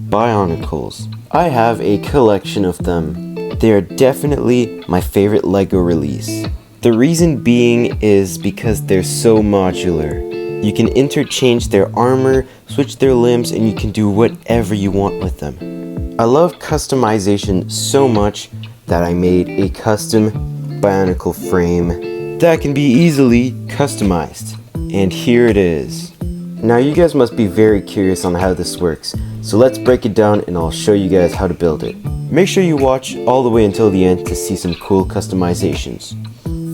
Bionicles. I have a collection of them. They are definitely my favorite LEGO release. The reason being is because they're so modular. You can interchange their armor, switch their limbs, and you can do whatever you want with them. I love customization so much that I made a custom Bionicle frame that can be easily customized. And here it is. Now you guys must be very curious on how this works, so let's break it down and I'll show you guys how to build it. Make sure you watch all the way until the end to see some cool customizations.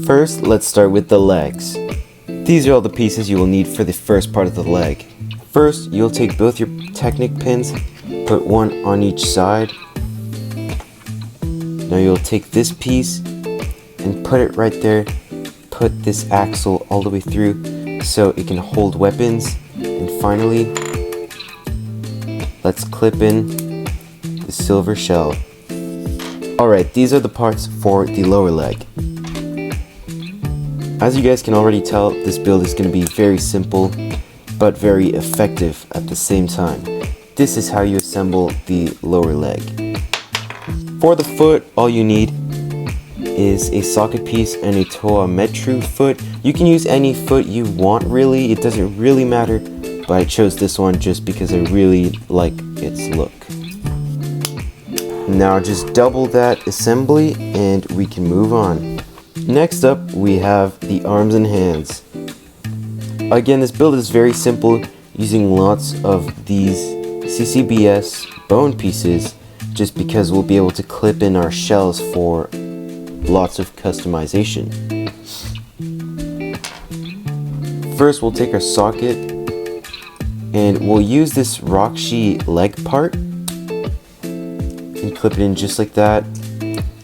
First, let's start with the legs. These are all the pieces you will need for the first part of the leg. First, you'll take both your Technic pins, put one on each side. Now you'll take this piece and put it right there. Put this axle all the way through so it can hold weapons. And finally, let's clip in the silver shell. Alright, these are the parts for the lower leg. As you guys can already tell, this build is going to be very simple, but very effective at the same time. This is how you assemble the lower leg. For the foot, all you need is a socket piece and a Toa Metru foot. You can use any foot you want really, it doesn't really matter, but I chose this one just because I really like its look. Now just double that assembly and we can move on. Next up, we have the arms and hands. Again, this build is very simple, using lots of these CCBS bone pieces, just because we'll be able to clip in our shells for lots of customization. First, we'll take our socket, and we'll use this Rockshi leg part, and clip it in just like that.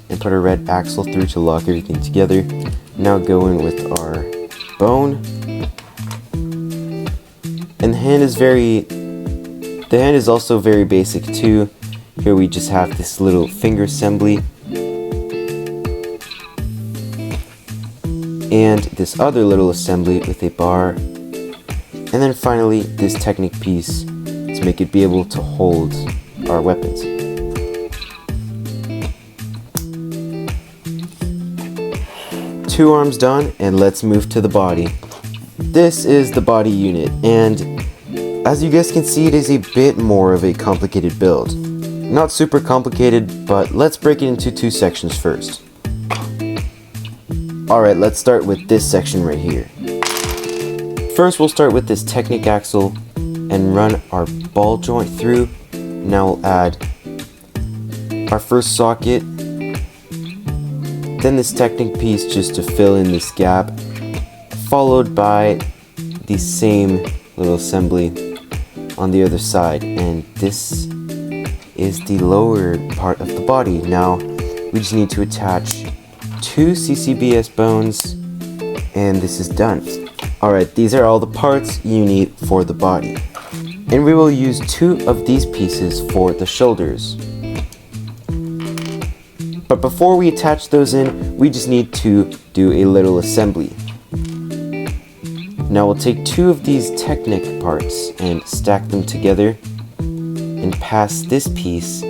And put a red axle through to lock everything together. Now go in with our bone. And the hand is also very basic too. Here we just have this little finger assembly. And this other little assembly with a bar. And then finally this Technic piece to make it be able to hold our weapons. Two arms done, and let's move to the body. This is the body unit, and as you guys can see, it is a bit more of a complicated build. Not super complicated, but let's break it into two sections first. Alright, let's start with this section right here. First, we'll start with this Technic axle and run our ball joint through. Now we'll add our first socket, then this Technic piece just to fill in this gap, followed by the same little assembly on the other side, and this is the lower part of the body. Now we just need to attach two CCBS bones, and this is done. Alright, these are all the parts you need for the body, and we will use two of these pieces for the shoulders. But before we attach those in, we just need to do a little assembly. Now we'll take two of these Technic parts and stack them together and pass this piece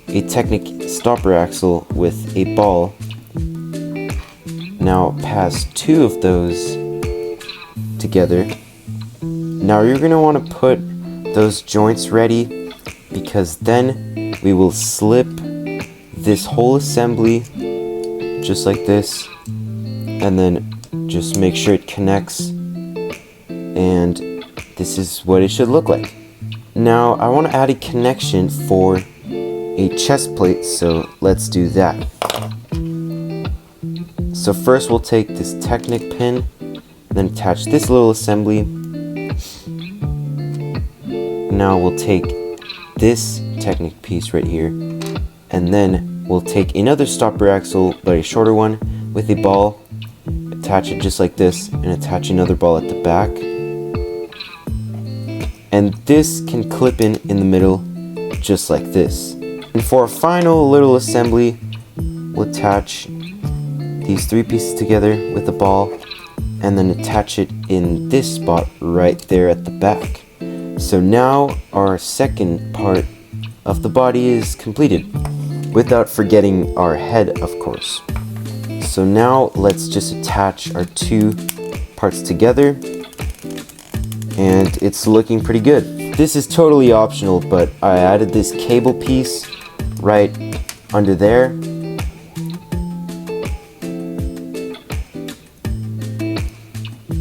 a Technic stopper axle with a ball. Now pass two of those together. Now you're going to want to put those joints ready, because then we will slip this whole assembly just like this, and then just make sure it connects, and this is what it should look like. Now I want to add a connection for a chest plate, so let's do that. So first we'll take this Technic pin, then attach this little assembly. Now we'll take this Technic piece right here, and then we'll take another stopper axle, but a shorter one, with a ball, attach it just like this, and attach another ball at the back. And this can clip in the middle, just like this. And for a final little assembly, we'll attach these three pieces together with a ball, and then attach it in this spot right there at the back. So now our second part of the body is completed, without forgetting our head, of course. So now let's just attach our two parts together, and it's looking pretty good. This is totally optional, but I added this cable piece right under there.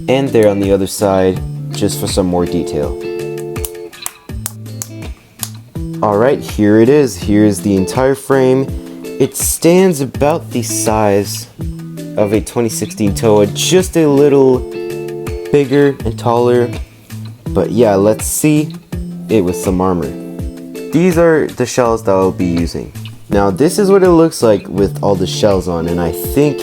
And there on the other side, just for some more detail. Alright, here it is. Here's the entire frame. It stands about the size of a 2016 Toa, just a little bigger and taller. But yeah, let's see it with some armor. These are the shells that I'll be using. Now this is what it looks like with all the shells on, and I think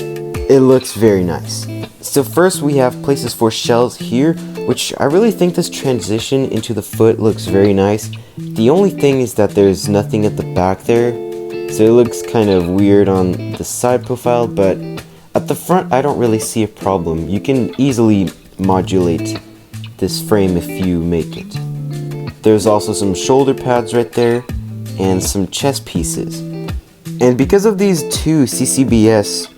it looks very nice. So first we have places for shells here, which I really think this transition into the foot looks very nice. The only thing is that there's nothing at the back there, so it looks kind of weird on the side profile, but at the front I don't really see a problem. You can easily modulate this frame if you make it. There's also some shoulder pads right there and some chest pieces. And because of these two CCBS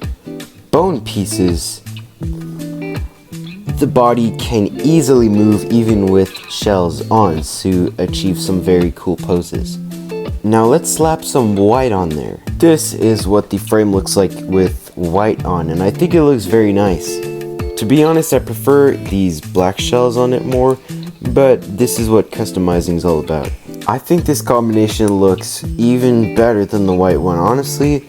bone pieces, the body can easily move even with shells on to achieve some very cool poses. Now let's slap some white on there. This is what the frame looks like with white on, and I think it looks very nice. To be honest, I prefer these black shells on it more, but this is what customizing is all about. I think this combination looks even better than the white one. Honestly,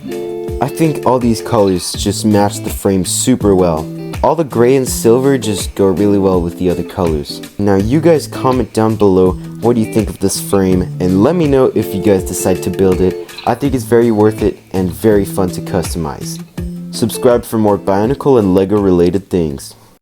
I think all these colors just match the frame super well. All the gray and silver just go really well with the other colors. Now you guys comment down below what do you think of this frame, and let me know if you guys decide to build it. I think it's very worth it and very fun to customize. Subscribe for more Bionicle and LEGO related things.